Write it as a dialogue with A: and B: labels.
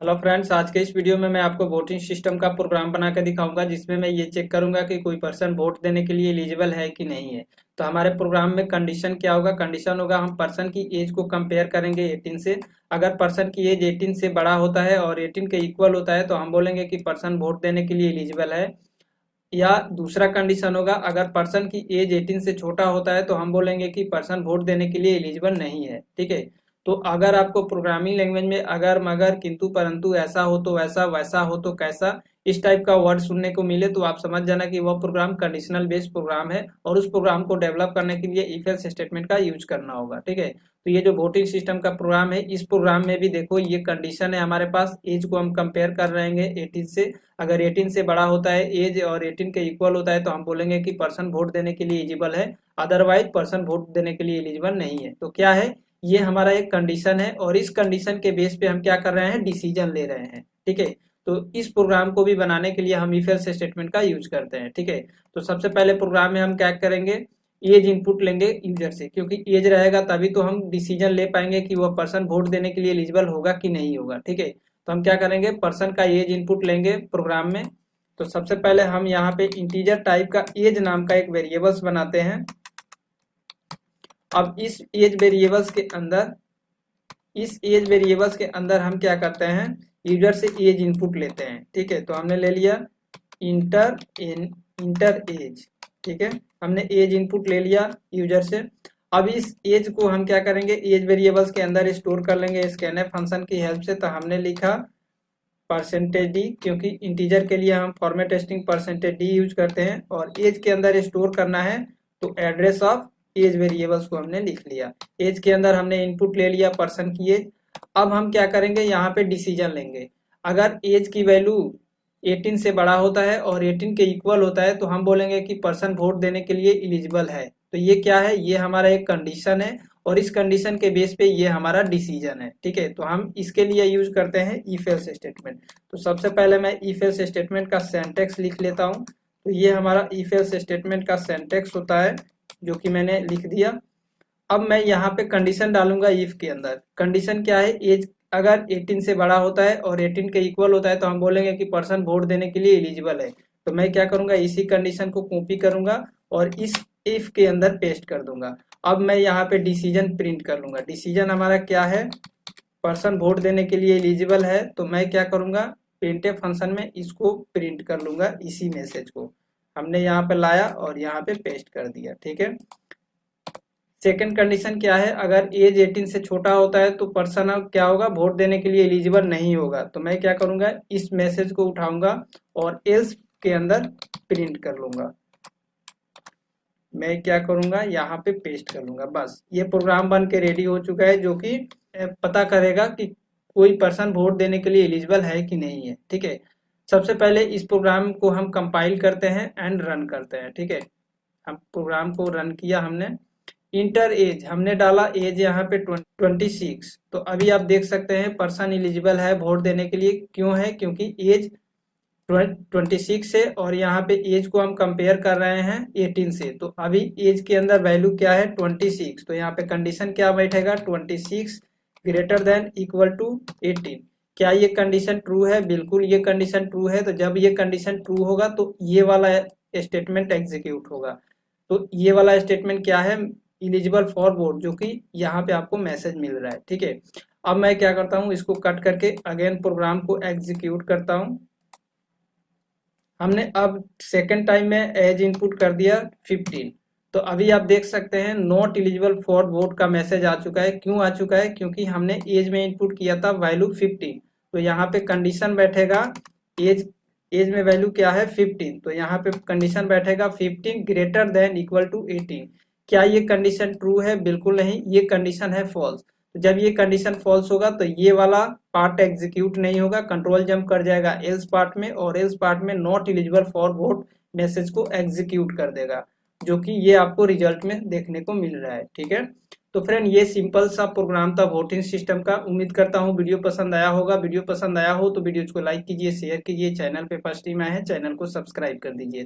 A: Hello friends, आज के इस वीडियो में मैं आपको वोटिंग सिस्टम का प्रोग्राम बना के दिखाऊंगा जिसमें मैं ये चेक करूंगा कि कोई पर्सन वोट देने के लिए एलिजिबल है कि नहीं है। तो हमारे प्रोग्राम में कंडीशन क्या होगा? कंडीशन होगा हम पर्सन की एज को कंपेयर करेंगे 18 से। अगर पर्सन की एज 18 से बड़ा होता है और 18 के इक्वल होता है तो हम बोलेंगे कि पर्सन वोट देने के लिए एलिजिबल है। या दूसरा कंडीशन होगा, अगर पर्सन की एज 18 से छोटा होता है तो हम बोलेंगे कि पर्सन वोट देने के लिए एलिजिबल नहीं है। ठीक है। तो अगर आपको प्रोग्रामिंग लैंग्वेज में अगर मगर किंतु परंतु ऐसा हो तो वैसा वैसा हो तो कैसा इस टाइप का वर्ड सुनने को मिले तो आप समझ जाना कि वह प्रोग्राम कंडीशनल बेस्ड प्रोग्राम है और उस प्रोग्राम को डेवलप करने के लिए इफ एल्स स्टेटमेंट का यूज करना होगा। ठीक है। तो ये जो वोटिंग सिस्टम का प्रोग्राम है, इस प्रोग्राम में भी देखो ये कंडीशन है हमारे पास, एज को हम कंपेयर कर रहे हैं 18 से। अगर 18 से बड़ा होता है एज और 18 के इक्वल होता है तो हम बोलेंगे कि पर्सन वोट देने के लिए एलिजिबल है, अदरवाइज पर्सन वोट देने के लिए एलिजिबल नहीं है। तो क्या है, ये हमारा एक कंडीशन है और इस कंडीशन के बेस पे हम क्या कर रहे हैं, डिसीजन ले रहे हैं। ठीक है। तो इस प्रोग्राम को भी बनाने के लिए हम इफ एल्स स्टेटमेंट का यूज करते हैं। ठीक है। तो सबसे पहले प्रोग्राम में हम क्या करेंगे, एज इनपुट लेंगे यूजर से, क्योंकि एज रहेगा तभी तो हम डिसीजन ले पाएंगे कि वह पर्सन वोट देने के लिए एलिजिबल होगा कि नहीं होगा। ठीक है। तो हम क्या करेंगे, पर्सन का एज इनपुट लेंगे प्रोग्राम में। तो सबसे पहले हम यहाँ पे इंटीजर टाइप का एज नाम का एक वेरिएबल्स बनाते हैं। अब इस एज वेरिएबल्स के अंदर हम क्या करते हैं, यूजर से एज इनपुट लेते हैं। ठीक है। तो हमने ले लिया इंटर एज। ठीक है। हमने एज इनपुट ले लिया यूजर से। अब इस एज को हम क्या करेंगे, एज वेरिएबल्स के अंदर स्टोर कर लेंगे स्कैनफ फंक्शन की हेल्प से। तो हमने लिखा %d, क्योंकि इंटीजर के लिए हम फॉर्मेट टेस्टिंग %d यूज करते हैं और एज के अंदर स्टोर करना है तो एड्रेस ऑफ एज वेरिएबल्स को हमने लिख लिया। एज के अंदर हमने इनपुट ले लिया पर्सन की एज। अब हम क्या करेंगे, यहाँ पे डिसीजन लेंगे। अगर एज की वैल्यू 18 से बड़ा होता है और 18 के इक्वल होता है तो हम बोलेंगे कि पर्सन वोट देने के लिए एलिजिबल है। तो ये क्या है, ये हमारा एक कंडीशन है और इस कंडीशन के बेस पे ये हमारा डिसीजन है। ठीक है। तो हम इसके लिए यूज करते हैं इफ एल्स स्टेटमेंट। तो सबसे पहले मैं इफ एल्स स्टेटमेंट का सिंटैक्स लिख लेता हूँ। तो ये हमारा इफ एल्स स्टेटमेंट का सिंटैक्स होता है जो कि मैंने लिख दिया। अब मैं यहाँ पे कंडीशन डालूंगा इफ के अंदर। कंडीशन क्या है, एज अगर 18 से बड़ा होता है और 18 के इक्वल होता है तो हम बोलेंगे कि पर्सन वोट देने के लिए एलिजिबल है। तो मैं क्या करूंगा, इसी कंडीशन को कॉपी करूंगा और इस इफ के अंदर पेस्ट कर दूंगा। अब मैं यहाँ पे डिसीजन प्रिंट कर लूंगा। डिसीजन हमारा क्या है, पर्सन वोट देने के लिए एलिजिबल है। तो मैं क्या करूंगा, प्रिंटफ फंक्शन में इसको प्रिंट कर लूंगा, इसी मैसेज को हमने यहाँ पे लाया और यहाँ पे पेस्ट कर दिया। ठीक है। सेकंड कंडीशन क्या है, अगर एज 18 से छोटा होता है तो पर्सन क्या होगा, वोट देने के लिए एलिजिबल नहीं होगा। तो मैं क्या करूंगा, इस मैसेज को उठाऊंगा और एल्स के अंदर प्रिंट कर लूंगा। मैं क्या करूंगा, यहाँ पे पेस्ट कर लूंगा। बस ये प्रोग्राम बन के रेडी हो चुका है जो कि पता करेगा कि कोई पर्सन वोट देने के लिए एलिजिबल है कि नहीं है। ठीक है। सबसे पहले इस प्रोग्राम को हम कंपाइल करते हैं एंड रन करते हैं। ठीक है। हम प्रोग्राम को रन किया, हमने इंटर एज हमने डाला, एज यहाँ पे 26। तो अभी आप देख सकते हैं पर्सन एलिजिबल है वोट देने के लिए। क्यों है, क्योंकि एज 26 है और यहाँ पे एज को हम कंपेयर कर रहे हैं 18 से। तो अभी एज के अंदर वैल्यू क्या है, 26। तो यहाँ पे कंडीशन क्या बैठेगा, 26 ग्रेटर देन इक्वल टू 18। क्या ये कंडीशन ट्रू है? बिल्कुल ये कंडीशन ट्रू है। तो जब ये कंडीशन ट्रू होगा तो ये वाला स्टेटमेंट एग्जीक्यूट होगा। तो ये वाला स्टेटमेंट क्या है, एलिजिबल फॉर वोट, जो कि यहाँ पे आपको मैसेज मिल रहा है। ठीक है। अब मैं क्या करता हूँ, इसको कट करके अगेन प्रोग्राम को एग्जीक्यूट करता हूँ। हमने अब सेकेंड टाइम में एज इनपुट कर दिया 15। तो अभी आप देख सकते हैं नॉट एलिजिबल फॉर वोट का मैसेज आ चुका है। क्यों आ चुका है, क्योंकि हमने एज में इनपुट किया था वैल्यू 15। तो यहाँ पे कंडीशन बैठेगा, एज में वैल्यू क्या है 15। तो यहाँ पे कंडीशन बैठेगा 15 ग्रेटर देन इक्वल टू 18। क्या ये कंडीशन ट्रू है? बिल्कुल नहीं, ये कंडीशन है फॉल्स। तो जब ये कंडीशन फॉल्स होगा तो ये वाला पार्ट एग्जीक्यूट नहीं होगा, कंट्रोल जंप कर जाएगा एल्स पार्ट में और एल्स पार्ट में not eligible for vote message को एग्जीक्यूट कर देगा, जो कि ये आपको रिजल्ट में देखने को मिल रहा है। ठीक है। तो फ्रेंड, ये सिंपल सा प्रोग्राम था वोटिंग सिस्टम का। उम्मीद करता हूँ वीडियो पसंद आया होगा। वीडियो पसंद आया हो तो वीडियो को लाइक कीजिए, शेयर कीजिए। चैनल पे फर्स्ट टाइम आए हैं, चैनल को सब्सक्राइब कर दीजिए।